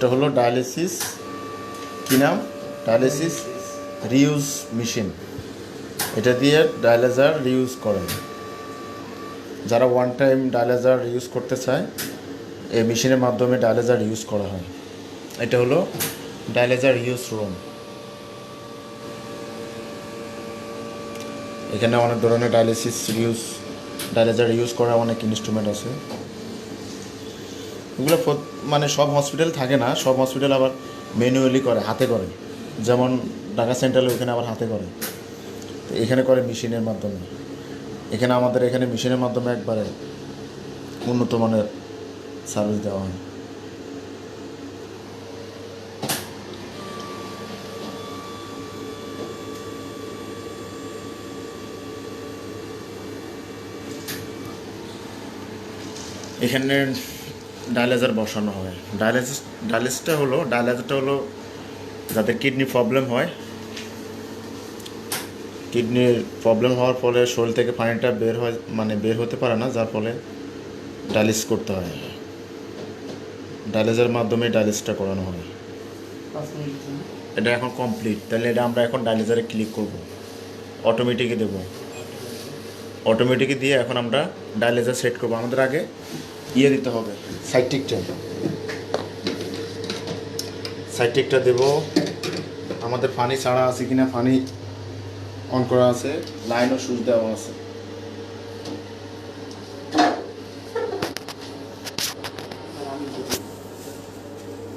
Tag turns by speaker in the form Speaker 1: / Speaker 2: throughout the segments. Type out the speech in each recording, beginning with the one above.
Speaker 1: এটা হলো ডায়ালিসিস, কী নাম, ডায়ালিসিস রিউজ মেশিন। এটা দিয়ে ডায়ালাইজার রিউজ করেন। যারা ওয়ান টাইম ডায়ালাইজার ইউজ করতে চায় এই মেশিনের মাধ্যমে ডায়ালাইজার ইউজ করা হয়। এটা হলো ডায়ালাইজার ইউজ রুম। এখানে অনেক ধরনের ডায়ালাইজার ইউজ করা অনেক ইনস্ট্রুমেন্ট আছে। এগুলো মানে সব হসপিটাল থাকে না, সব হসপিটাল আবার ম্যানুয়ালি করে, হাতে করে। যেমন ঢাকা সেন্ট্রালে ওখানে আবার হাতে করে, তো এখানে করে মেশিনের মাধ্যমে। এখানে আমাদের এখানে মেশিনের মাধ্যমে একবারে উন্নত মানের সার্ভিস দেওয়া হয়। এখানে ডায়ালাইজার বসানো হয়। ডায়ালাইজারটা হলো যাদের কিডনি প্রবলেম হয়, কিডনির প্রবলেম হওয়ার ফলে শরীর থেকে পানিটা বের হতে পারে না, যার ফলে ডায়ালিসিস করতে হয়। ডায়ালিসিসের মাধ্যমে ডায়ালিসিসটা করানো হয়। এটা এখন কমপ্লিট। তাহলে এটা আমরা এখন ডায়ালিজারে ক্লিক করব, অটোমেটিকে দেব। অটোমেটিকে দিয়ে এখন আমরা ডায়ালিজার সেট করব। আমাদের আগে দিতে হবে, সাইটিকটা দেব। আমাদের পানি ছাড়া আছে কিনা, পানি অন করা আছে, লাইন ও সুইচ দেওয়া আছে।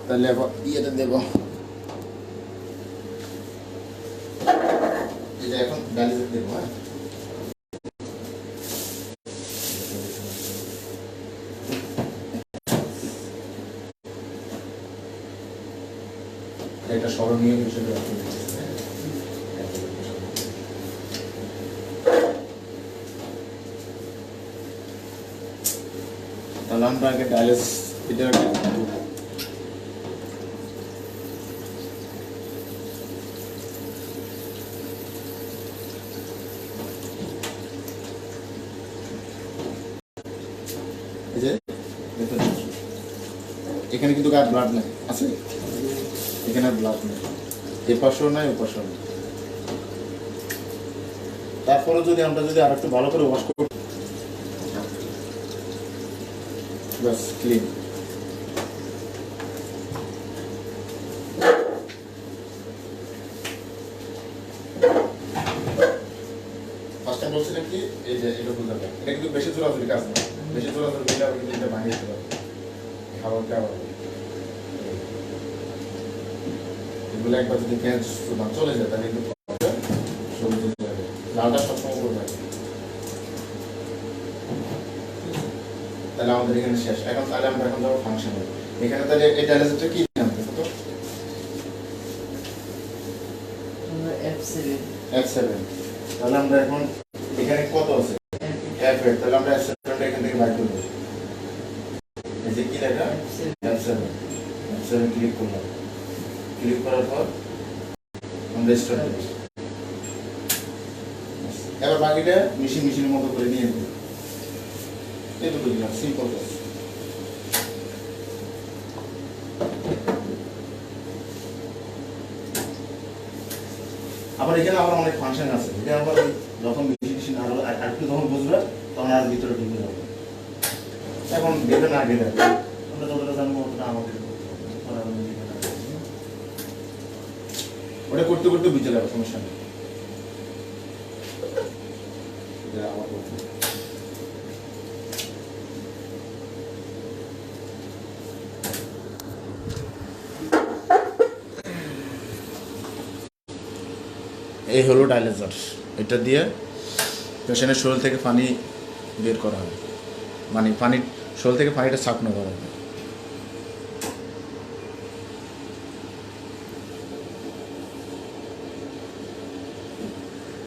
Speaker 1: তাহলে আবার ইয়েতে দেব। এটা এখন ডায়ালিসিস দেব। হ্যাঁ, এটা স্মরণীয় হিসেবে তাহলে আমরা আগে ডায়ালিসিস এটা এখানে কিন্তু গায়ে ব্লাড নেই, আছে এখানে ব্লাড নেই, এ পাশেও নাই, ও পাশেও নেই। তারপরে আমরা যদি আর একটু ভালো করে ওয়াশ করি, বাস ক্লিন। ফার্স্ট টাইম বলছিলাম কি, এই যে এটা বুঝতে পারবেন, এটা কিন্তু বেশি জোরাজুরি কাজ না, বেশি জোরাজুরি দিলে আবার কিন্তু এটা ভাঙিয়ে দিতে পারবে। খাবারটা আবার এগুলো একবার যদি পেঁয়াজ চলে যায় তাহলে কিন্তু সবজি লালটা সবসময় করবে। তাহলে আমাদের এখানে শেষ। এখন তাহলে আমরা এখন যাবো ফাংশনে। এখানে তাহলে এই ডায়ালাইজারটা কি নাম দেখো তো, F7। তাহলে আমরা এখন এখানে কত আছে, F8। তাহলে আমরা F7টা এখান থেকে বাইর করব। এই যে কি লেখা, F7 ক্লিক করলাম। ক্লিক করার পর আমরা স্টার্ট দেব। এবার বাকিটা মেশিনের মতো করে নিয়ে নেব। এটুকু দিলাম, সিম্পল কাজ। আবার এখানে আবার অনেক ফাংশন আছে। এটা আবার যখন মেশিন আরো একটু যখন বুঝবে তখন আর ভিতরে ঢুকে যাবে। এখন গেলে না গেলে আমরা যতটা জানবো অতটা আমাদের ওটা করতে করতে বুঝে যাবে, সমস্যা নেই। এই হলো ডায়ালাইজার। এটা দিয়ে পেশেন্টের শরীর থেকে পানি বের করা হয়, মানে শরীর থেকে পানিটা ছাঁকনো করা হয়।